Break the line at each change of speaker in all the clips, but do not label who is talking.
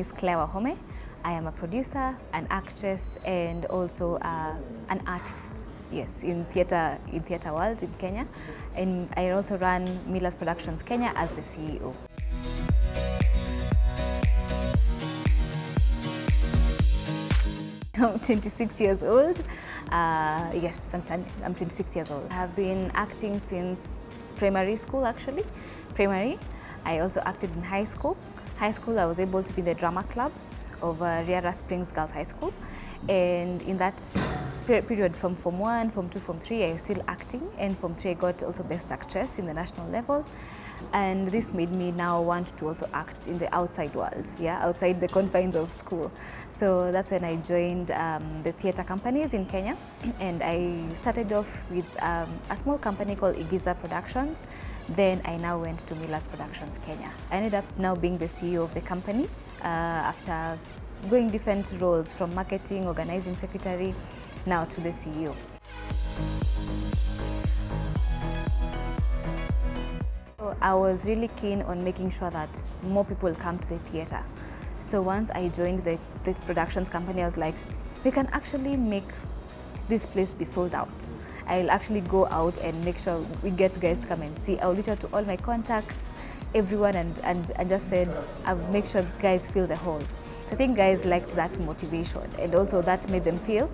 is Clare Wahome. I am a producer, an actress, and also an artist. Yes, in theatre world in Kenya, and I also run Miller's Productions Kenya as the CEO. I'm 26 years old. Yes, I'm 26 years old. I have been acting since primary school, actually. Primary. I also acted in high school. High school, I was able to be in the drama club of Riara Springs Girls High School. And in that period, from Form 1, Form 2, Form 3, I was still acting. And Form 3, I got also Best Actress in the national level. And this made me now want to also act in the outside world, outside the confines of school. So that's when I joined the theatre companies in Kenya. And I started off with a small company called Igiza Productions. Then I now went to Miller's Productions Kenya. I ended up now being the CEO of the company after going different roles from marketing, organizing secretary, now to the CEO. I was really keen on making sure that more people come to the theatre. So once I joined the productions company, I was like, we can actually make this place be sold out. I'll actually go out and make sure we get guys to come and see. I'll reach out to all my contacts, everyone, and just said, I'll make sure guys fill the halls. So I think guys liked that motivation, and also that made them feel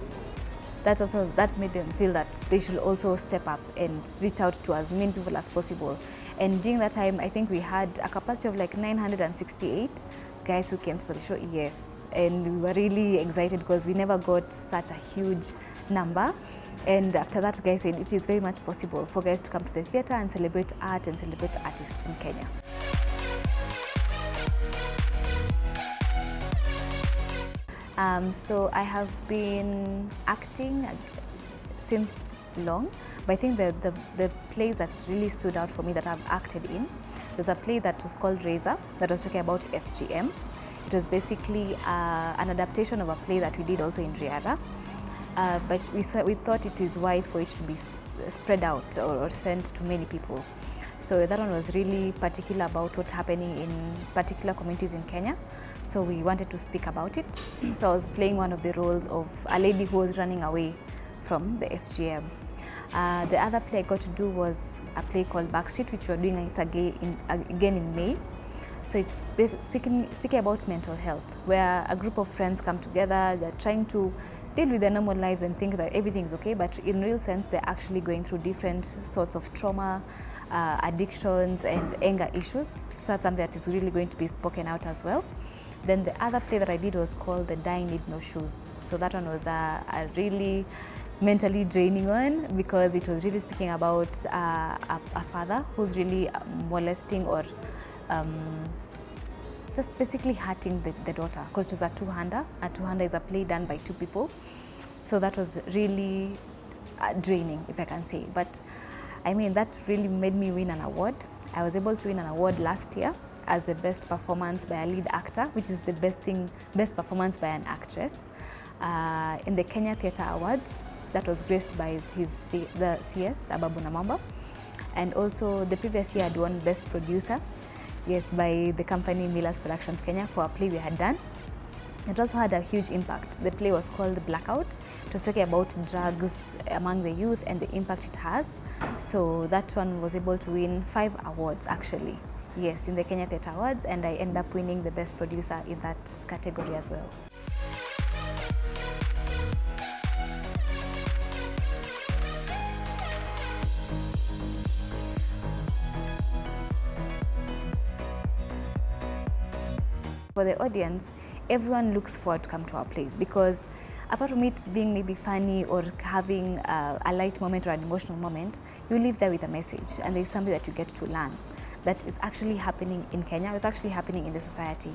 that they should also step up and reach out to as many people as possible. And during that time, I think we had a capacity of like 968 guys who came for the show, yes. And we were really excited because we never got such a huge number. And after that, guys said it is very much possible for guys to come to the theatre and celebrate art and celebrate artists in Kenya. So I have been acting since long, but I think the plays that really stood out for me that I've acted in, there's a play that was called Razor that was talking about FGM. It was basically an adaptation of a play that we did also in Riara, but we thought it is wise for it to be spread out or sent to many people. So that one was really particular about what's happening in particular communities in Kenya. So we wanted to speak about it. So I was playing one of the roles of a lady who was running away from the FGM. The other play I got to do was a play called Backstreet, which we're doing it again in May. So it's speaking about mental health, where a group of friends come together, they're trying to deal with their normal lives and think that everything's okay, but in real sense, they're actually going through different sorts of trauma, addictions, and anger issues. So that's something that is really going to be spoken out as well. Then the other play that I did was called The Dying Need No Shoes. So that one was a really mentally draining one because it was really speaking about a father who's really molesting or just basically hurting the daughter, because it was a two-hander. A two-hander is a play done by two people. So that was really draining, if I can say. But I mean, that really made me win an award. I was able to win an award last year as the best performance by a lead actor, which is the best performance by an actress in the Kenya Theatre Awards. That was graced by the CS, Ababu Namamba. And also the previous year I'd won Best Producer, yes, by the company Miller's Productions Kenya for a play we had done. It also had a huge impact. The play was called Blackout. It was talking about drugs among the youth and the impact it has. So that one was able to win 5 awards actually. Yes, in the Kenya Theatre Awards, and I ended up winning the Best Producer in that category as well. For the audience, everyone looks forward to come to our plays because apart from it being maybe funny or having a light moment or an emotional moment, you leave there with a message and there's something that you get to learn. That it's actually happening in Kenya, it's actually happening in the society.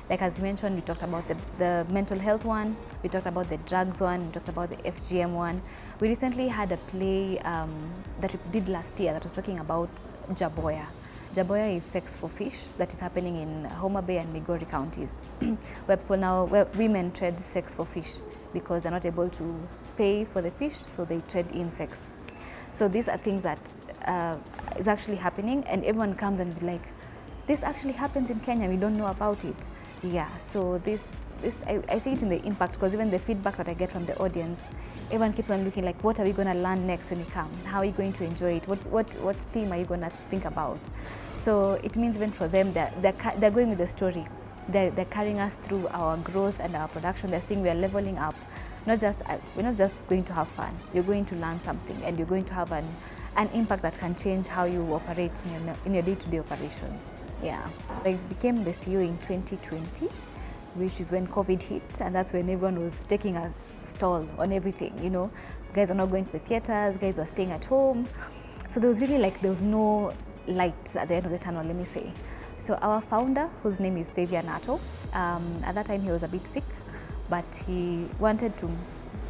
Like as you mentioned, we talked about the mental health one, we talked about the drugs one, we talked about the FGM one. We recently had a play that we did last year that was talking about Jaboya. Jaboya is sex for fish that is happening in Homa Bay and Migori counties, where women trade sex for fish because they're not able to pay for the fish, so they trade in sex. So these are things that is actually happening, and everyone comes and be like, this actually happens in Kenya, we don't know about it. Yeah, so I see it in the impact, because even the feedback that I get from the audience, everyone keeps on looking like, what are we going to learn next when you come? How are you going to enjoy it? What theme are you going to think about? So it means even for them, they're going with the story. They're carrying us through our growth and our production. They're saying we're leveling up. We're not just going to have fun. You're going to learn something, and you're going to have an impact that can change how you operate in your day-to-day operations. Yeah, I became the CEO in 2020, which is when COVID hit, and that's when everyone was taking a stall on everything. Guys are not going to the theaters, guys were staying at home. So there was no light at the end of the tunnel, let me say. So our founder, whose name is Xavier Nato, at that time he was a bit sick, but he wanted to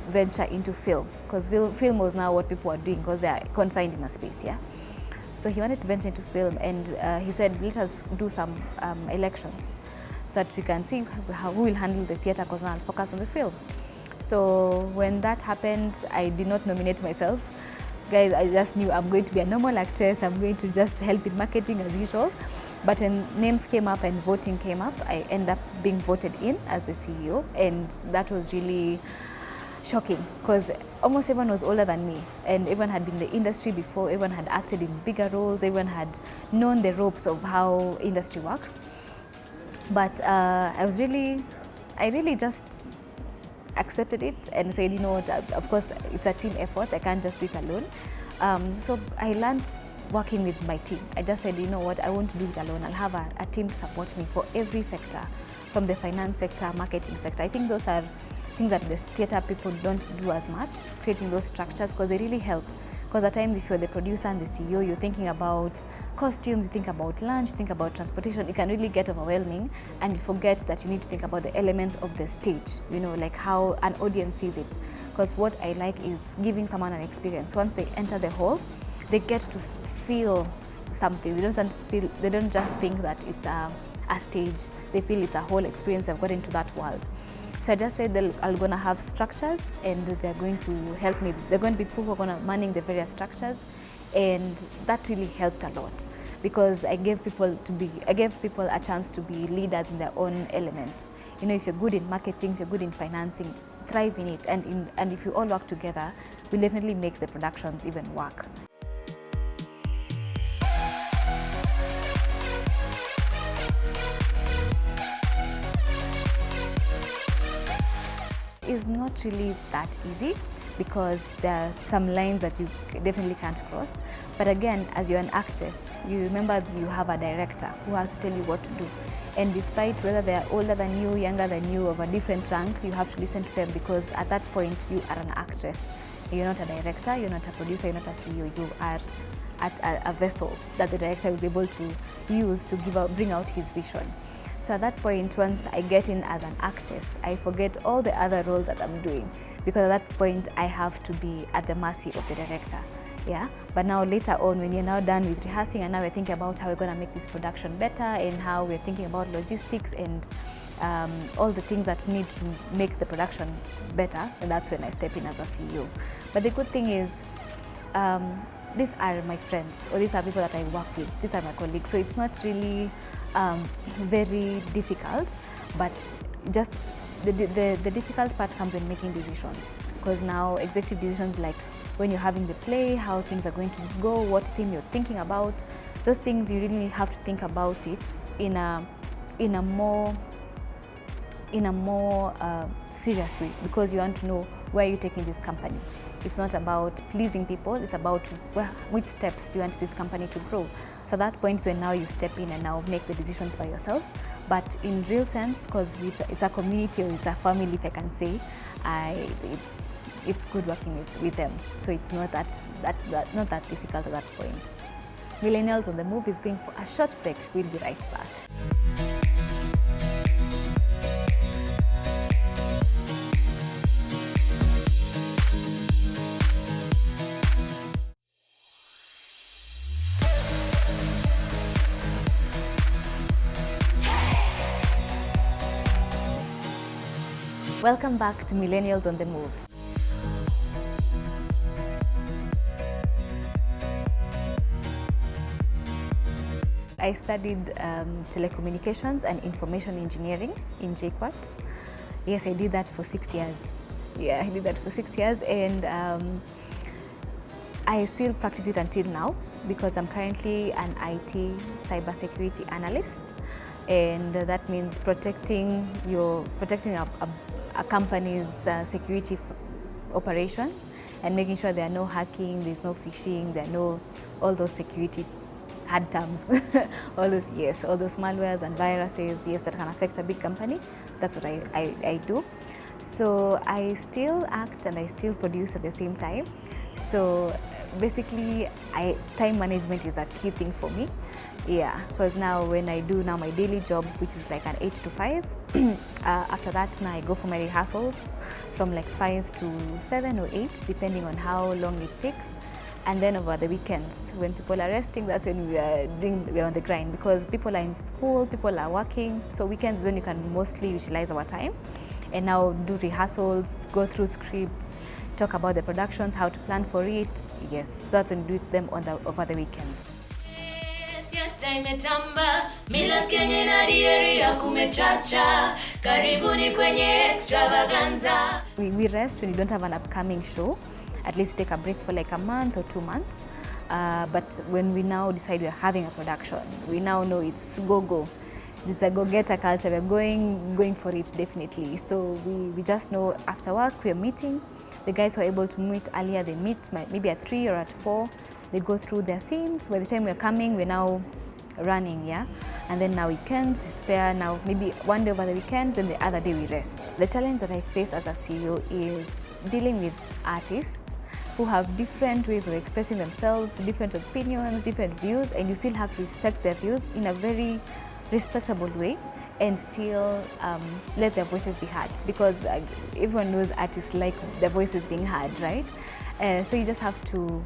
venture into film, because film was now what people were doing, because they are confined in a space, yeah. So he wanted to venture into film, and he said, let us do some elections so that we can see who will handle the theatre, because now I'll focus on the film. So when that happened, I did not nominate myself. Guys, I just knew I'm going to be a normal actress, I'm going to just help in marketing as usual. But when names came up and voting came up, I ended up being voted in as the CEO, and that was really shocking, because almost everyone was older than me, and everyone had been in the industry before, everyone had acted in bigger roles, everyone had known the ropes of how industry works. But I really just accepted it and said, you know what, of course it's a team effort, I can't just do it alone. So I learned working with my team. I just said, you know what, I won't do it alone. I'll have a team to support me for every sector, from the finance sector, marketing sector. I think those are things that the theatre people don't do as much, creating those structures, because they really help. Because at times, if you're the producer and the CEO, you're thinking about costumes, you think about lunch, you think about transportation, it can really get overwhelming, and you forget that you need to think about the elements of the stage, like how an audience sees it. Because what I like is giving someone an experience. Once they enter the hall, they get to feel something. They don't just think that it's a stage. They feel it's a whole experience. They've got into that world. So I just said I'm going to have structures, and they're going to help me. They're going to be people who are going to manning the various structures, and that really helped a lot, because I gave people a chance to be leaders in their own elements. If you're good in marketing, if you're good in financing, thrive in it, and if you all work together, we'll definitely make the productions even work. It's not really that easy, because there are some lines that you definitely can't cross. But again, as you're an actress, you remember you have a director who has to tell you what to do. And despite whether they're older than you, younger than you, of a different rank, you have to listen to them, because at that point you are an actress. You're not a director, you're not a producer, you're not a CEO, you are a vessel that the director will be able to use to bring out his vision. So at that point, once I get in as an actress, I forget all the other roles that I'm doing, because at that point I have to be at the mercy of the director. Yeah. But now later on, when you're now done with rehearsing, and now we're thinking about how we're going to make this production better, and how we're thinking about logistics and all the things that need to make the production better, and that's when I step in as a CEO. But the good thing is, these are my friends, or these are people that I work with, these are my colleagues, so it's not really very difficult, but just the difficult part comes in making decisions, because now executive decisions, like when you're having the play, how things are going to go, what theme you're thinking about, those things you really have to think about it in a more serious way, because you want to know where you're taking this company. It's not about pleasing people, it's about which steps do you want this company to grow. So that point is when now you step in and now make the decisions by yourself. But in real sense, because it's a community, or it's a family, if I can say, it's good working with them. So it's not that difficult at that point. Millennials on the Move is going for a short break. We'll be right back. Welcome back to Millennials on the Move. I studied telecommunications and information engineering in JKUAT. Yes, I did that for 6 years. Yeah, I did that for 6 years, and I still practice it until now because I'm currently an IT cybersecurity analyst, and that means protecting a company's security operations and making sure there are no hacking, there's no phishing, there are no all those security hard terms, all those malwares and viruses, yes, that can affect a big company. That's what I do. So I still act and I still produce at the same time. So basically, time management is a key thing for me. Yeah, because now when I do now my daily job, which is like an 8 to 5, after that now I go for my rehearsals from like 5 to 7 or 8, depending on how long it takes. And then over the weekends, when people are resting, that's when we're on the grind, because people are in school, people are working. So weekends when you can mostly utilize our time and now do rehearsals, go through scripts, talk about the productions, how to plan for it. Yes, that's when we do them over the weekends. We rest when you don't have an upcoming show. At least we take a break for like a month or 2 months. But when we now decide we're having a production, we now know it's go-go. It's a go-getter culture. We're going for it, definitely. So we just know after work we're meeting. The guys who are able to meet earlier, they meet maybe at 3 or at 4. They go through their scenes. By the time we're coming, we're now running, yeah? And then now weekends, we spare now maybe one day over the weekend, then the other day we rest. The challenge that I face as a CEO is dealing with artists who have different ways of expressing themselves, different opinions, different views, and you still have to respect their views in a very respectable way and still let their voices be heard, because everyone knows artists like their voices being heard, right? So you just have to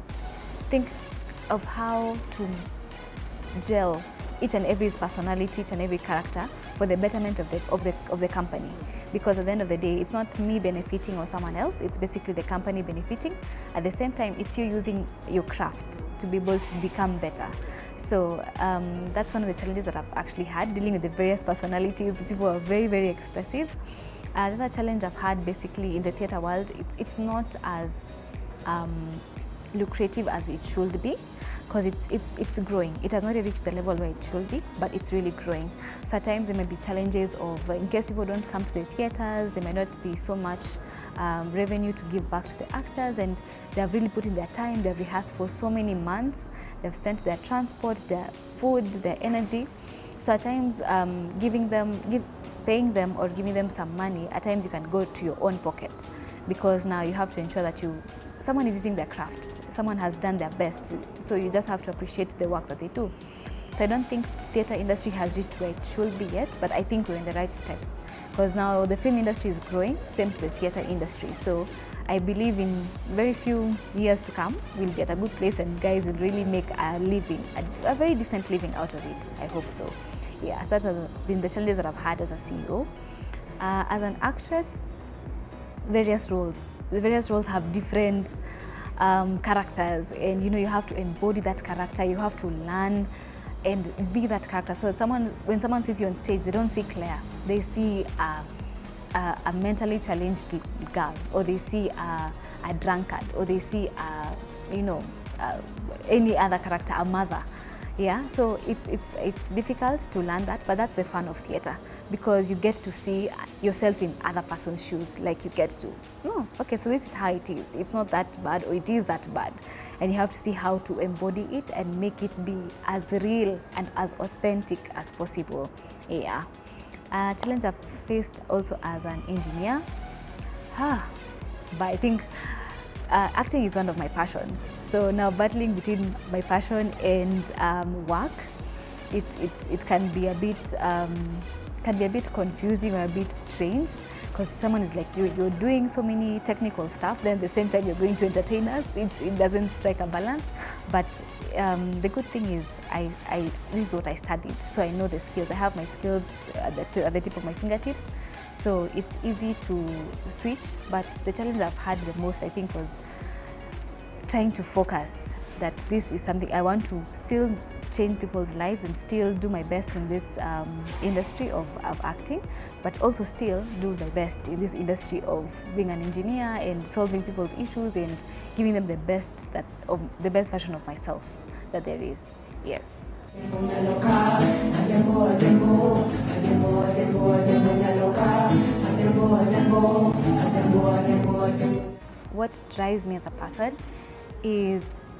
think of how to gel each and every personality, each and every character for the betterment of the company. Because at the end of the day, it's not me benefiting or someone else, it's basically the company benefiting. At the same time, it's you using your craft to be able to become better. So that's one of the challenges that I've actually had, dealing with the various personalities. People are very, very expressive. Another challenge I've had basically in the theatre world, it's not as lucrative as it should be, because it's growing. It has not reached the level where it should be, but it's really growing. So at times there may be challenges of, in case people don't come to the theatres, there might not be so much revenue to give back to the actors, and they have really put in their time, they've rehearsed for so many months, they've spent their transport, their food, their energy. So at times paying them or giving them some money, at times you can go to your own pocket, because now you have to ensure that someone is using their craft, someone has done their best, so you just have to appreciate the work that they do. So I don't think theatre industry has reached where it should be yet, but I think we're in the right steps, because now the film industry is growing, same to the theatre industry. So I believe in very few years to come, we'll be at a good place and guys will really make a living, a very decent living out of it. I hope so. Yeah, so that has been the challenges that I've had as a CEO. As an actress, the various roles have different characters, and you have to embody that character, you have to learn and be that character. So when someone sees you on stage, they don't see Clare, they see a mentally challenged girl, or they see a drunkard, or they see any other character, a mother. Yeah, so it's difficult to learn that, but that's the fun of theatre, because you get to see yourself in other person's shoes. Like you get to, okay, so this is how it is. It's not that bad, or it is that bad, and you have to see how to embody it and make it be as real and as authentic as possible. Yeah, challenge I've faced also as an engineer, but I think acting is one of my passions. So now battling between my passion and work, it can be a bit confusing or a bit strange, because someone is like, you're doing so many technical stuff, then at the same time you're going to entertain us. It doesn't strike a balance. But the good thing is this is what I studied, so I know the skills. I have my skills at the tip of my fingertips, so it's easy to switch. But the challenge I've had the most, I think, was trying to focus that this is something I want to still change people's lives and still do my best in this industry of acting, but also still do my best in this industry of being an engineer and solving people's issues and giving them the best version of myself that there is. Yes. What drives me as a person is,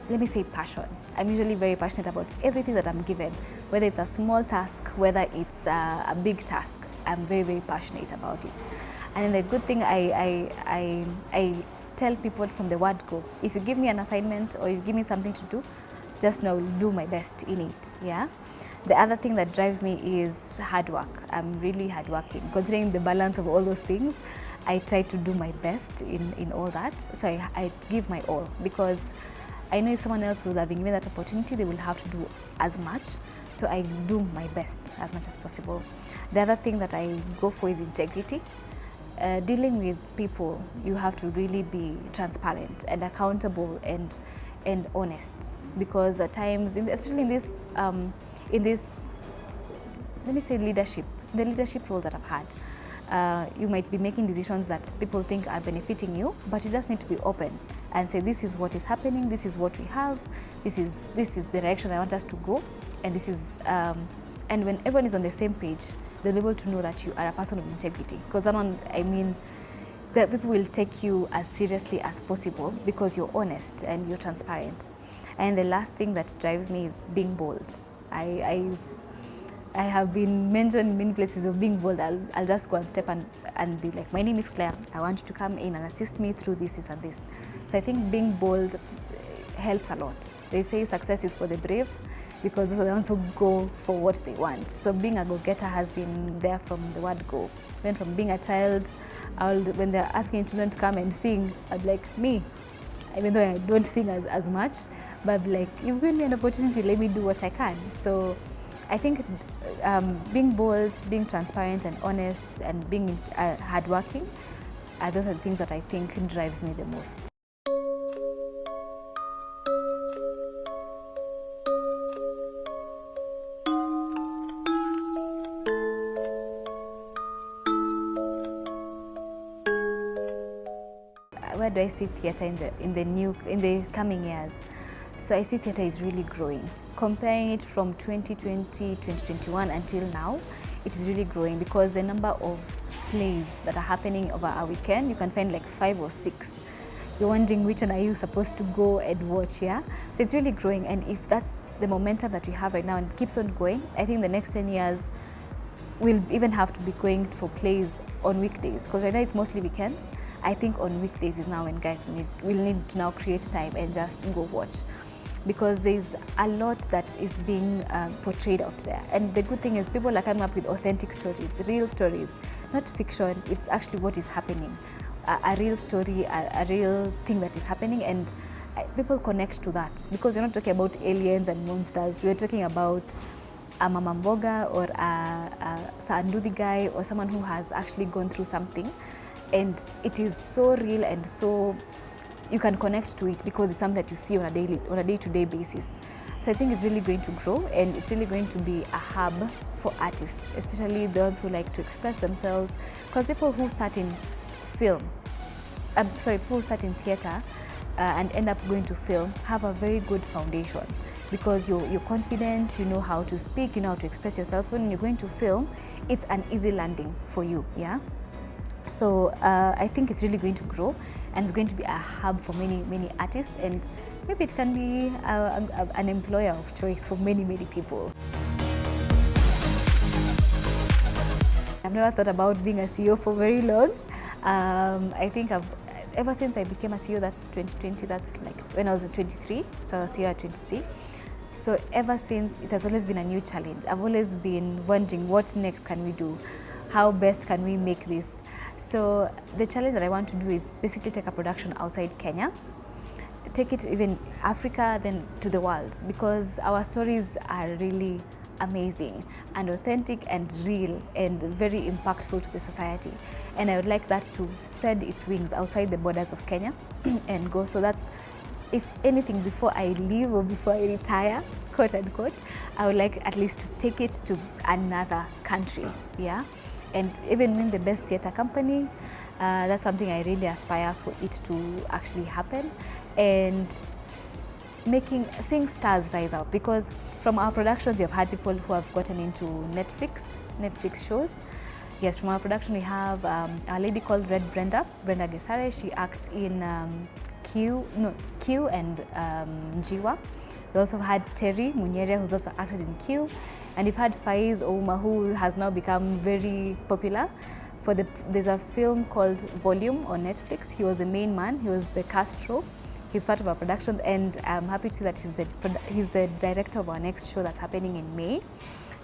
let me say, passion. I'm usually very passionate about everything that I'm given, whether it's a small task, whether it's a big task. I'm very, very passionate about it. And the good thing, I tell people from the word go, if you give me an assignment or you give me something to do, just know I'll do my best in it. Yeah. The other thing that drives me is hard work. I'm really hardworking. Considering the balance of all those things, I try to do my best in all that. So I give my all, because I know if someone else was having given that opportunity, they will have to do as much. So I do my best as much as possible. The other thing that I go for is integrity. Dealing with people, you have to really be transparent and accountable and honest, because at times, especially in this, let me say, the leadership roles that I've had, you might be making decisions that people think are benefiting you, but you just need to be open and say, this is what is happening, this is what we have, this is the direction I want us to go, and this is, and when everyone is on the same page, they'll be able to know that you are a person of integrity. Because that one, I mean, that people will take you as seriously as possible because you're honest and you're transparent. And the last thing that drives me is being bold. I have been mentioned in many places of being bold. I'll just go and step and be like, my name is Clare, I want you to come in and assist me through this and this. So I think being bold helps a lot. They say success is for the brave, because those are the ones who go for what they want. So being a go-getter has been there from the word go. Then from being a child, when they're asking children to come and sing, I'd be like, me, even though I don't sing as much, but like, you've given me an opportunity, let me do what I can. So I think being bold, being transparent and honest, and being hardworking, those are the things that I think drives me the most. Where do I see theatre in the coming years? So I see theatre is really growing. Comparing it from 2020, 2021 until now, it is really growing, because the number of plays that are happening over a weekend, you can find like 5 or 6. You're wondering which one are you supposed to go and watch, yeah? So it's really growing, and if that's the momentum that we have right now and it keeps on going, I think the next 10 years we'll even have to be going for plays on weekdays, because right now it's mostly weekends. I think on weekdays is now when guys will need to now create time and just go watch, because there's a lot that is being portrayed out there. And the good thing is people are coming up with authentic stories, real stories, not fiction. It's actually what is happening, a real story, a real thing that is happening, and people connect to that, because you're not talking about aliens and monsters. We're talking about a mama mboga or a Sandudi guy, or someone who has actually gone through something. And it is so real, and so you can connect to it because it's something that you see on a day-to-day basis. So I think it's really going to grow, and it's really going to be a hub for artists, especially those who like to express themselves. Because people who start in theatre and end up going to film have a very good foundation, because you're confident, you know how to speak, you know how to express yourself. When you're going to film, it's an easy landing for you, yeah? So I think it's really going to grow, and it's going to be a hub for many artists, and maybe it can be an employer of choice for many people. I've never thought about being a CEO for very long. I think ever since I became a CEO, that's 2020, that's like when I was 23, so I was CEO at 23. So ever since, it has always been a new challenge. I've always been wondering, what next can we do? How best can we make this? So the challenge that I want to do is basically take a production outside Kenya, take it to even Africa, then to the world, because our stories are really amazing and authentic and real and very impactful to the society. And I would like that to spread its wings outside the borders of Kenya and go. So that's if anything, before I leave or before I retire, quote unquote, I would like at least to take it to another country, yeah, and even win the best theatre company. That's something I really aspire for it to actually happen, and seeing stars rise up, because from our productions you've had people who have gotten into Netflix shows. Yes, from our production we have a lady called Brenda Gesare. She acts in Q and Njiwa. We also had Terry Munyere, who's also acted in Q, and we've had Faiz Ouma, who has now become very popular. There's a film called Volume on Netflix. He was the main man. He was the Castro. He's part of our production, and I'm happy to see that he's the director of our next show that's happening in May.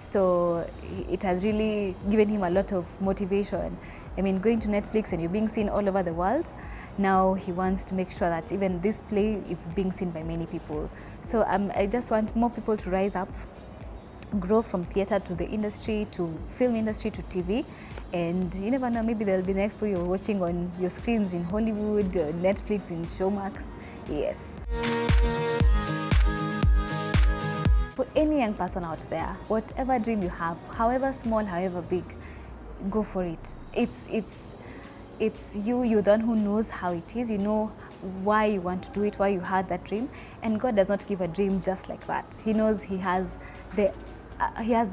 So it has really given him a lot of motivation. I mean, going to Netflix and you're being seen all over the world, now he wants to make sure that even this play is being seen by many people. So I just want more people to rise up, grow from theatre to the industry, to film industry, to TV. And you never know, maybe there'll be the next play you're watching on your screens in Hollywood, Netflix, in Showmax. Yes. For any young person out there, whatever dream you have, however small, however big, go for it. It's you're the one who knows how it is. You know why you want to do it, why you had that dream. And God does not give a dream just like that. He knows He has the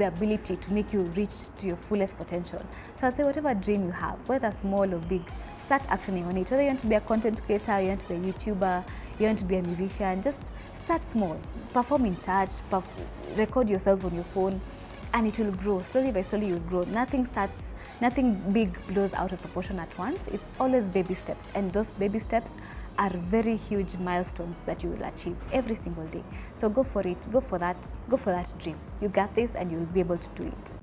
ability to make you reach to your fullest potential. So I'd say whatever dream you have, whether small or big, start actioning on it. Whether you want to be a content creator, you want to be a YouTuber, you want to be a musician, just start small. Perform in church, record yourself on your phone, and it will grow. Slowly by slowly you'll grow. Nothing big blows out of proportion at once. It's always baby steps, and those baby steps are very huge milestones that you will achieve every single day. So go for it, go for that dream. You got this, and you'll be able to do it.